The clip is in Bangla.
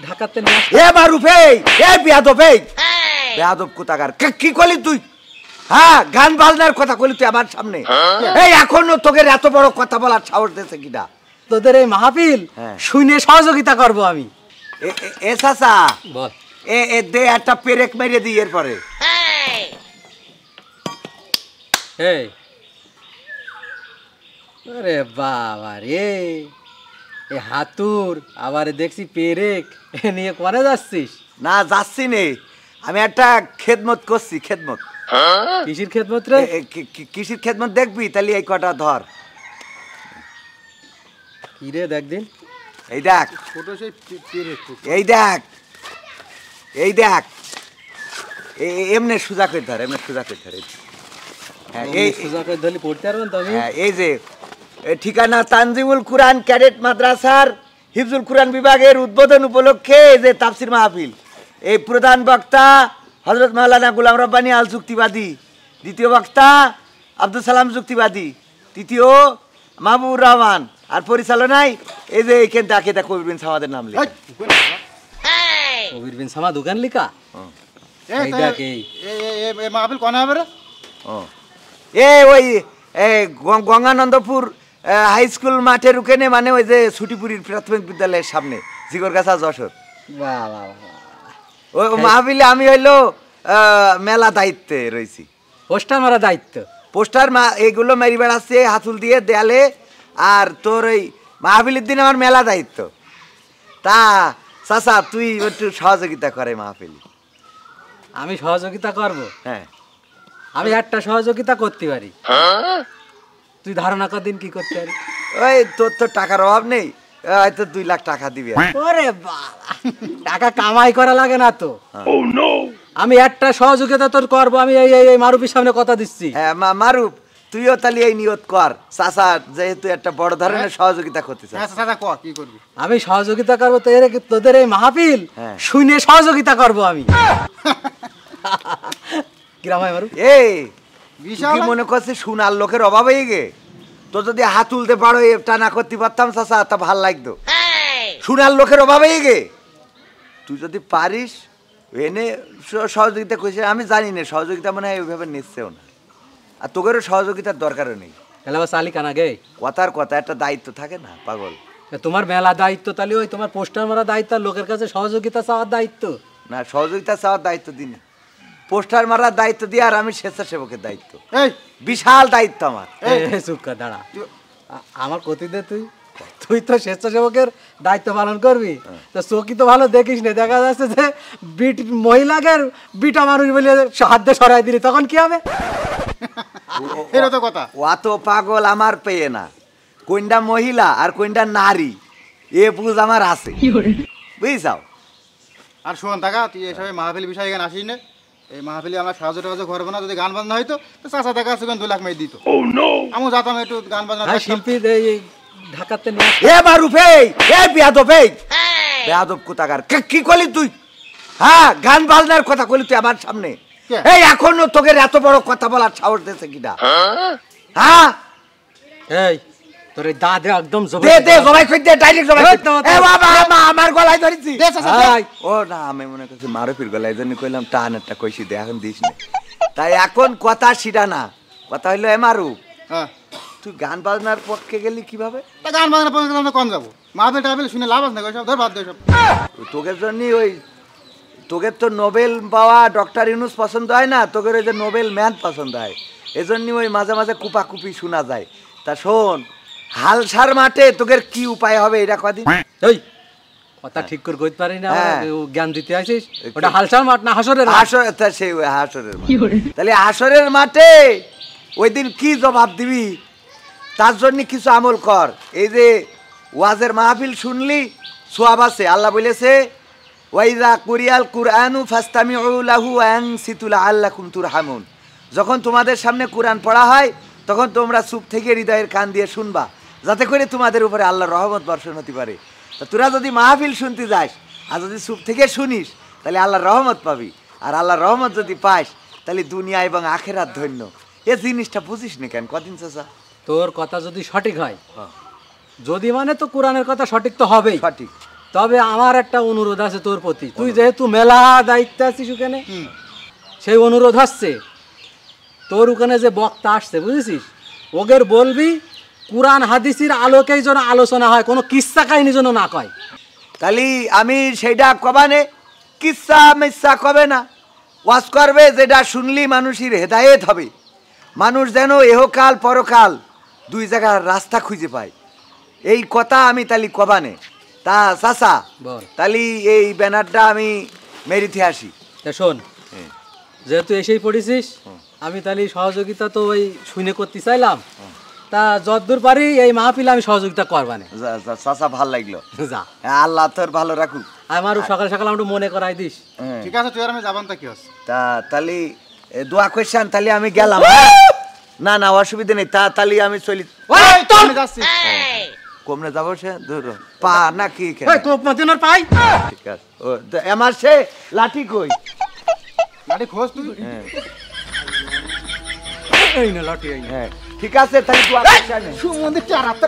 ঢাকাতে নিয়ে এ মারুফ এ বেয়াদব বেয়াদব কোথাকার কি করলি তুই? হ্যাঁ, গান বাজনার কথা কইলি তুই আমার সামনে। এই এখনো তোকে এত বড় কথা বলার সাহস দিয়েছে কিনা? তোদের এই মাহফিল শুনে সহযোগিতা করব আমি। এ চাচা বল, এ দে একটা পেরেক মেরে দিই এরপরে। এই আরে বাবা রে, এ হাতুর আবার দেখছি পেরেক নিয়ে কোনে যাচ্ছিস? না যাচ্ছি নে, আমি একটা খেদমত করছি। খেদমত? কিসির খেদমত রে? কিসির খেদমত দেখবি? তাহলে এই কটা ধর। কি রে দেখ দিন। এই দেখ, এই দেখ, এই দেখ, এমনি সোজা করে ধর, এমনি সোজা করে ধর। হ্যাঁ, এই সোজা করে ধরলি পড়তে পারবেন তো? আমি এই যে ঠিকানা তানজিমুল কুরআন ক্যাডেট মাদ্রাসার হিফজুল কুরআন বিভাগের উদ্বোধন উপলক্ষে এই যে তাফসির মাহফিল। এই প্রধান বক্তা হযরত মাওলানা গোলাম রব্বানী আল যুক্তিবাদী, দ্বিতীয় বক্তা আব্দুল সালাম যুক্তিবাদী, তৃতীয় মাহবুবুর রহমান, আর পরিচালনায় এই যে এখানে ডাকে তা কবির বিন সামাদের নাম লেখা। কবির বিন সামাদ দোকান লিখা? এই দেখ, এই মাহফিল কোন হবে রে? ওই গঙ্গানন্দপুর হাই স্কুল মাঠের ওখানে, মানে ওই যে ছুটিপুরীর প্রাথমিক বিদ্যালয়ের সামনে, জিগরগাছা, যশোর। বাহ বাহ, ওই মাহফিলে আমি হইলো মেলা দায়িত্বে রয়েছি। পোস্টার মারা দায়িত্ব? পোস্টার এগুলো মেরি বেড়াচ্ছে হাতুল দিয়ে দেয়ালে। আর তোর ওই মাহফিলের দিন আমার মেলা দায়িত্ব। তা চাচা তুই একটু সহযোগিতা করে মাহফিল। আমি সহযোগিতা করব? হ্যাঁ, আমি একটা সহযোগিতা করতে পারি। তুই ধারণা কর দিন কি করতে পারি? ওই তোর তো টাকার অভাব নেই, হয়তো 2 লাখ টাকা দিবি। ওরে বাবা, টাকা কামাই করা লাগে না তো। আমি একটা সহযোগিতা তোর করবো। আমি এই মারুফের সামনে কথা দিচ্ছি। হ্যাঁ মারুফ, তুইও তাহলে এই নিয়ত কর। চাচা যেহেতু একটা বড় ধরনের সহযোগিতা করতে চাস। কি করবি? আমি সহযোগিতা করবো তোদের এই মাহফিল শুনে সহযোগিতা করবো আমি। কিরাম হয় মারুফ? কি মনে করছিস শুনার লোকের অভাব হয়ে গে? তো যদি হাত তুলতে পারো, এটা না করতে পারতাম চাচা, তা ভাল লাগতো। শুনার লোকের অভাব হয়ে গে, তুই যদি পারিস এনে সহযোগিতা করিস। আমি জানি না সহযোগিতা মনে হয় ওইভাবে নিচ্ছেও না, আর তোকেরও সহযোগিতার দরকারও নেই। চালি কানা গে কথার কথা, একটা দায়িত্ব থাকে না পাগল? তোমার মেলা দায়িত্ব, তাহলে ওই তোমার পোস্টার মারা দায়িত্ব, লোকের কাছে সহযোগিতা চাওয়ার দায়িত্ব না? সহযোগিতা চাওয়ার দায়িত্ব দিন, পোস্টার মারার দায়িত্ব দিয়ে, আর আমি স্বেচ্ছাসেবকের দায়িত্ব। বিশাল দায়িত্ব আমার। চুপকা দাঁড়া, আমার কতি দে। তুই তো স্বেচ্ছাসেবকের দায়িত্ব পালন করবি, তো চোখি তো ভালো দেখিস না। দেখা যাচ্ছে যে মহিলাদের বিটা মানুষ বলে হাত দিয়ে সরাই দিলি, তখন কি হবে? অত পাগল আমার পেয়ে না। কোনটা মহিলা আর কোনটা নারী এ বুঝ আমার আছে, বুঝছাও? আর শোন টাকা, তুই এসব মাহফিল বিষয় এখানে আসিস না। এই মাহফিলে আমার সাহায্য টাকা করবো না। যদি গান বাজনা হইতো তো চাচা দেখা আছে 2 লাখ মেয়ে দিত। আমি যাতাম একটু গান বাজনা। শিল্পী ঢাকাতে নিয়ে এ মারুফ এ বেয়াদব বেয়াদব কোথাকার কি করলি তুই? হ্যাঁ, গান বাজনার কথা কইলি তুই আমার সামনে। এই এখনো তোকে এত বড় কথা বলার সাহস দিয়েছে কিনা? হ্যাঁ, এই তোর এই দাদে একদম জবাই কই দে, ডাইরেক্ট জবাই কই। এ বাবা, আমার গলায় ধরেছি। ও না, আমি মনে করছি মারুফের গলায় জন্য কইলাম টান একটা কইছি দে, এখন দিস না। তাই এখন কথা সিডা না, কথা হইলো এ মারুফ, তুই গান বাজনার পক্ষে গেলি কিভাবে? গান বাজনার পক্ষে আমরা কোন যাবো? মাহফিল টাহফিল শুনে লাভ আছে না, সব ধর বাদ দে সব। তোকের জন্য ওই তোকের তো নোবেল পাওয়া ডক্টর ইউনুস পছন্দ হয় না, তোকের ওই যে নোবেল ম্যান পছন্দ হয়, এজন্য ওই মাঝে মাঝে কুপাকুপি শোনা যায়। তা শোন, হালসার মাঠে তোকের কি উপায় হবে এটা কদিন? ওই কথা ঠিক করে কইতে পারি না, জ্ঞান দিতে আসিস। ওটা হালসার মাঠ না হাসরের? সেই হাসরের মাঠ। তাহলে হাসরের মাঠে ওই দিন কি জবাব দিবি, তার জন্য কিছু আমল কর। এই যে ওয়াজের মাহফিল শুনলি, সোয়াব আছে। আল্লাহ বলেছে ওয়াইজা কুরিয়াল কুরআনু ফাসতামিউ লাহু ওয়া আনসিতু লাআল্লাকুম তুরহামুন। যখন তোমাদের সামনে কোরআন পড়া হয়, তখন তোমরা চুপ থেকে হৃদয়ের কান দিয়ে শুনবা, যাতে করে তোমাদের উপরে আল্লাহর রহমত বর্ষণ হতে পারে। তা তোরা যদি মাহফিল শুনতে যাস আর যদি চুপ থেকে শুনিস, তাহলে আল্লাহর রহমত পাবি। আর আল্লাহর রহমত যদি পাস, তাহলে দুনিয়া এবং আখেরাত ধন্য। এ জিনিসটা বুঝিস না কেন কদিন চাচা? তোর কথা যদি সঠিক হয়, যদি মানে তো কোরআনের কথা সঠিক তো হবেই। সঠিক। তবে আমার একটা অনুরোধ আছে তোর প্রতি, তুই যেহেতু মেলা দায়িত্ব আছিস ওখানে, সেই অনুরোধ হচ্ছে তোর ওখানে যে বক্তা আসছে বুঝেছিস, ওদের বলবি কুরআন হাদিসের আলোকেই যেন আলোচনা হয়, কোনো কিস্সা কাহিনী যেন না কয়। তাহলে আমি সেইটা কবানে, কিচ্ছা মিথ্যা কবে না, ওয়াজ করবে যেটা শুনলি মানুষের হেদায়েত হবে, মানুষ যেন এহকাল পরকাল দুই জায়গার রাস্তা খুঁজে পায়, এই কথা আমি তালি কবানে। তা চাচা বল। তালি এই ব্যানারটা আমি মেরিতে আসি। তা শোন, যেহেতু এসেই পড়েছিস, আমি তাহলে সহযোগিতা তো ওই শুনে করতে চাইলাম, তা যতদূর পারি এই মাহফিলে আমি সহযোগিতা করবানে। চাচা ভাল লাগলো, যা, আল্লাহ তোর ভালো রাখুক। আমারও সকাল সকাল একটু মনে করাই দিস। ঠিক আছে, তুই আর আমি যাবান, তা কি আছে? তা তালি দোয়া করছেন, তাহলে আমি গেলাম। না না অসুবিধা নেই, তা তাহলে আমি চলি। আমি যাচ্ছি। কমনে যাবো সে দূর পা না কি তোপ মতিনের পাই। ঠিক আছে, ও আমার সে লাঠি কই? লাঠি খোঁজ তুই। এই না লাঠি, এই না। হ্যাঁ ঠিক আছে, তাহলে দোয়া করছেন। সুমন্দির চার হাত